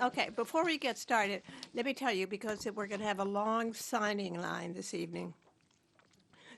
Okay, before we get started, let me tell you because we're going to have a long signing line this evening.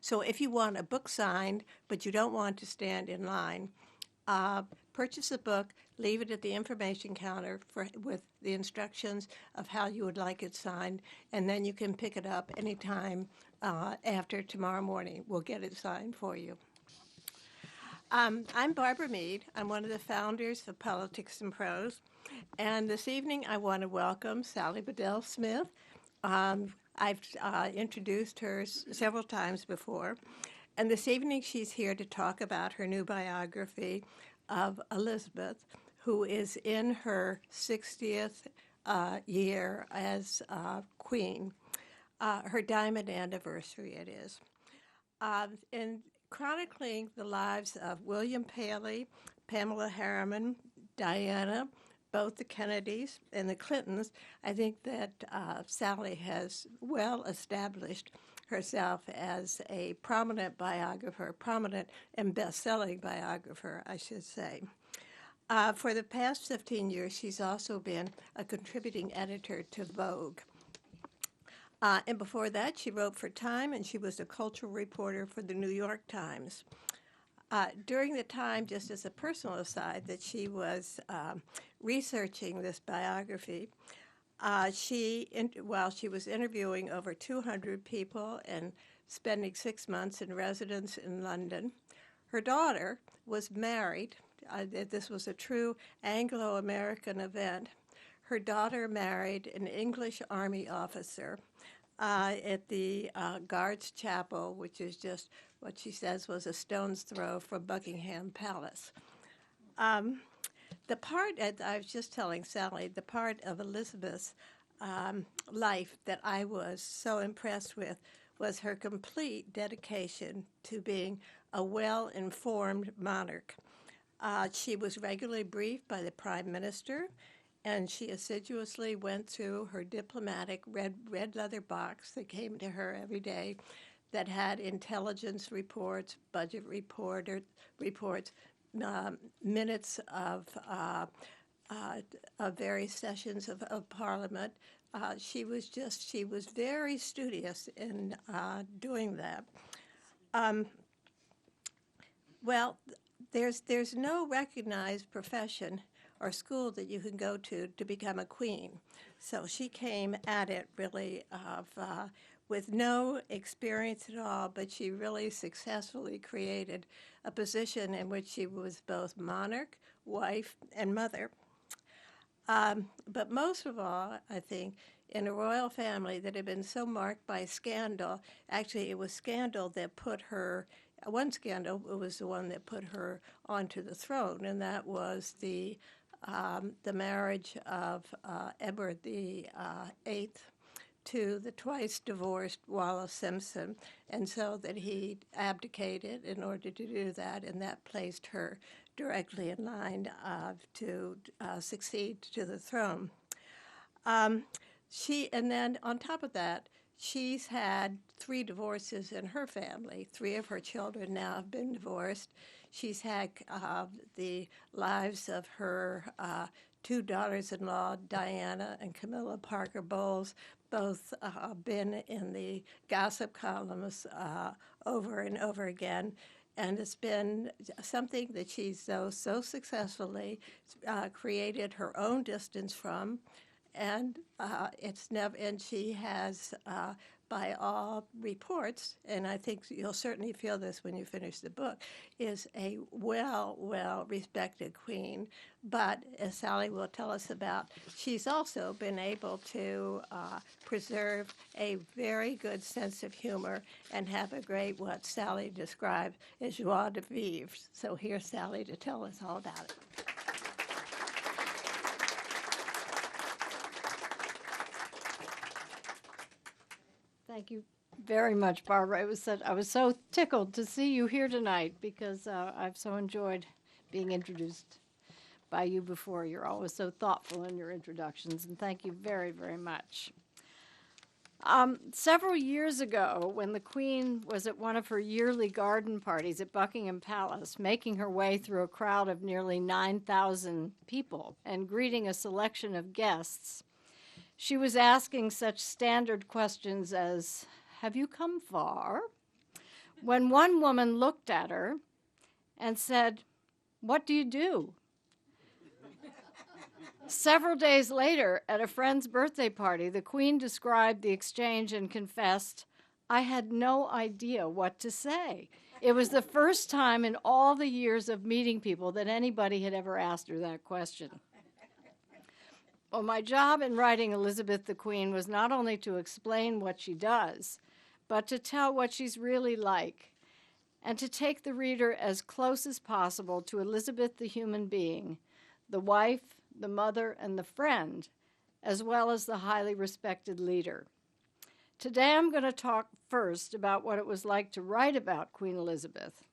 So if you want a book signed, but you don't want to stand in line, uh, purchase a book, leave it at the information counter with the instructions of how you would like it signed, and then you can pick it up anytime after tomorrow morning. We'll get it signed for you. I'm Barbara Mead. I'm one of the founders of Politics and Prose. And this evening I want to welcome Sally Bedell Smith. I've introduced her several times before. And this evening she's here to talk about her new biography of Elizabeth, who is in her 60th year as Queen. Her diamond anniversary it is. In chronicling the lives of William Paley, Pamela Harriman, Diana, both the Kennedys and the Clintons, I think that Sally has well established herself as a prominent biographer, prominent and best-selling biographer, I should say. For the past 15 years, she's also been a contributing editor to Vogue. And before that, she wrote for Time, and she was a cultural reporter for the New York Times. During the time, just as a personal aside, that she was researching this biography, while she was interviewing over 200 people and spending 6 months in residence in London, her daughter was married. This was a true Anglo-American event. Her daughter married an English Army officer at the Guards Chapel, which is just what she says was a stone's throw from Buckingham Palace. The part, I was just telling Sally, the part of Elizabeth's life that I was so impressed with was her complete dedication to being a well-informed monarch. She was regularly briefed by the Prime Minister, and she assiduously went through her diplomatic red leather box that came to her every day that had intelligence reports, budget reports, minutes of various sessions of Parliament. She was very studious in doing that. Well, there's no recognized profession or school that you can go to become a queen. So she came at it really with no experience at all, but she really successfully created a position in which she was both monarch, wife, and mother. But most of all, I think, in a royal family that had been so marked by scandal, actually it was scandal that put her, one scandal was the one that put her onto the throne, and that was the marriage of Edward the Eighth to the twice divorced Wallace Simpson, and so that he abdicated in order to do that, and that placed her directly in line to succeed to the throne. And then on top of that, she's had 3 divorces in her family. 3 of her children now have been divorced. She's had the lives of her 2 daughters-in-law, Diana and Camilla Parker Bowles, both been in the gossip columns over and over again. And it's been something that she's so successfully created her own distance from. And and she has, by all reports, and I think you'll certainly feel this when you finish the book, is a well respected queen. But as Sally will tell us about, she's also been able to preserve a very good sense of humor and have a great, what Sally described as joie de vivre. So here's Sally to tell us all about it. Thank you very much, Barbara. I was so tickled to see you here tonight because I've so enjoyed being introduced by you before. You're always so thoughtful in your introductions, and thank you very, very much. Several years ago, when the Queen was at one of her yearly garden parties at Buckingham Palace, making her way through a crowd of nearly 9,000 people and greeting a selection of guests, she was asking such standard questions as, "Have you come far?" When one woman looked at her and said, "What do you do?" Several days later, at a friend's birthday party, the Queen described the exchange and confessed, "I had no idea what to say." It was the first time in all the years of meeting people that anybody had ever asked her that question. Well, my job in writing Elizabeth the Queen was not only to explain what she does, but to tell what she's really like, and to take the reader as close as possible to Elizabeth the human being, the wife, the mother, and the friend, as well as the highly respected leader. Today I'm going to talk first about what it was like to write about Queen Elizabeth.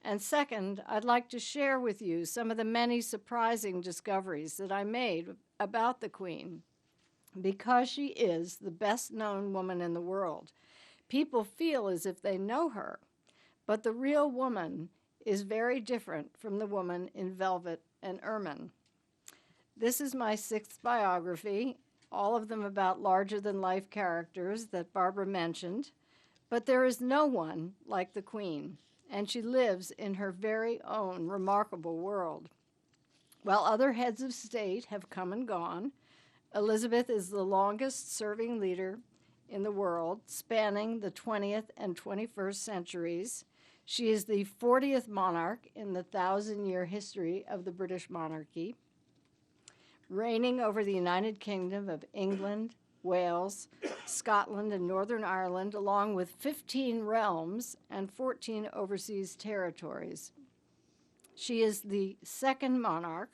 And second, I'd like to share with you some of the many surprising discoveries that I made about the Queen. Because she is the best-known woman in the world, people feel as if they know her, but the real woman is very different from the woman in velvet and ermine. This is my 6th biography, all of them about larger-than-life characters that Barbara mentioned, but there is no one like the Queen, and she lives in her very own remarkable world. While other heads of state have come and gone, Elizabeth is the longest-serving leader in the world, spanning the 20th and 21st centuries. She is the 40th monarch in the 1,000-year history of the British monarchy, reigning over the United Kingdom of England, Wales, Scotland, and Northern Ireland, along with 15 realms and 14 overseas territories. She is the second monarch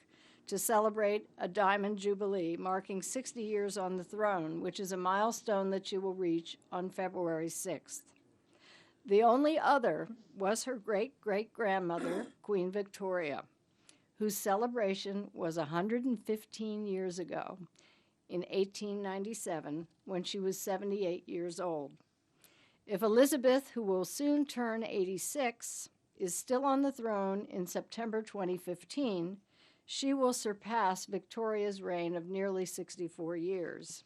to celebrate a Diamond Jubilee, marking 60 years on the throne, which is a milestone that she will reach on February 6th. The only other was her great-great-grandmother, Queen Victoria, whose celebration was 115 years ago, in 1897, when she was 78 years old. If Elizabeth, who will soon turn 86, is still on the throne in September 2015, she will surpass Victoria's reign of nearly 64 years.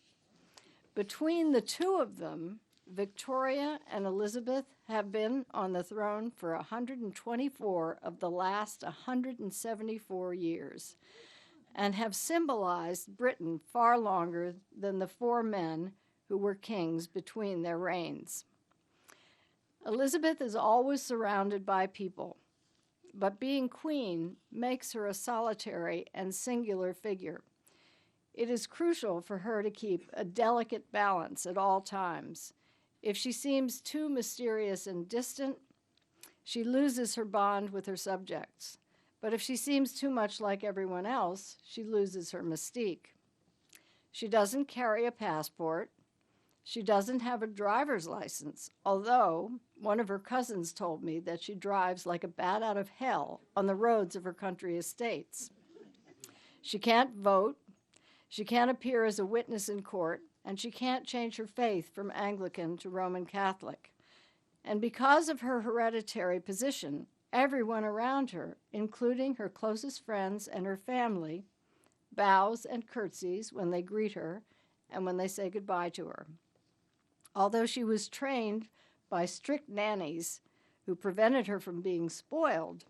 Between the two of them, Victoria and Elizabeth have been on the throne for 124 of the last 174 years and have symbolized Britain far longer than the 4 men who were kings between their reigns. Elizabeth is always surrounded by people, but being queen makes her a solitary and singular figure. It is crucial for her to keep a delicate balance at all times. If she seems too mysterious and distant, she loses her bond with her subjects. But if she seems too much like everyone else, she loses her mystique. She doesn't carry a passport. She doesn't have a driver's license, although one of her cousins told me that she drives like a bat out of hell on the roads of her country estates. She can't vote. She can't appear as a witness in court, and she can't change her faith from Anglican to Roman Catholic. And because of her hereditary position, everyone around her, including her closest friends and her family, bows and curtsies when they greet her and when they say goodbye to her. Although she was trained by strict nannies who prevented her from being spoiled,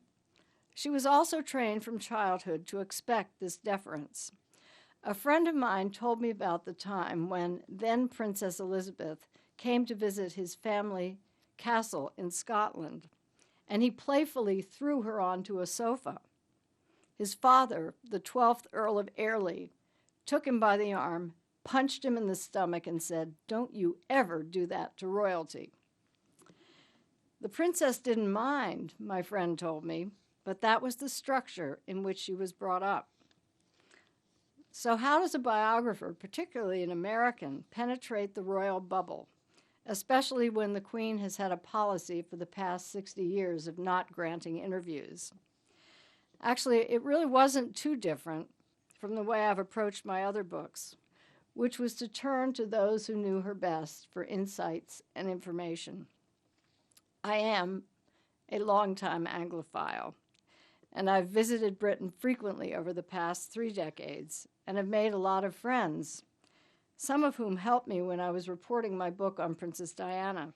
she was also trained from childhood to expect this deference. A friend of mine told me about the time when then Princess Elizabeth came to visit his family castle in Scotland, and he playfully threw her onto a sofa. His father, the 12th Earl of Airlie, took him by the arm, punched him in the stomach, and said, "Don't you ever do that to royalty." The princess didn't mind, my friend told me, but that was the structure in which she was brought up. So how does a biographer, particularly an American, penetrate the royal bubble, especially when the Queen has had a policy for the past 60 years of not granting interviews? Actually, it really wasn't too different from the way I've approached my other books. which was to turn to those who knew her best for insights and information. I am a longtime Anglophile, and I've visited Britain frequently over the past 3 decades and have made a lot of friends, some of whom helped me when I was reporting my book on Princess Diana.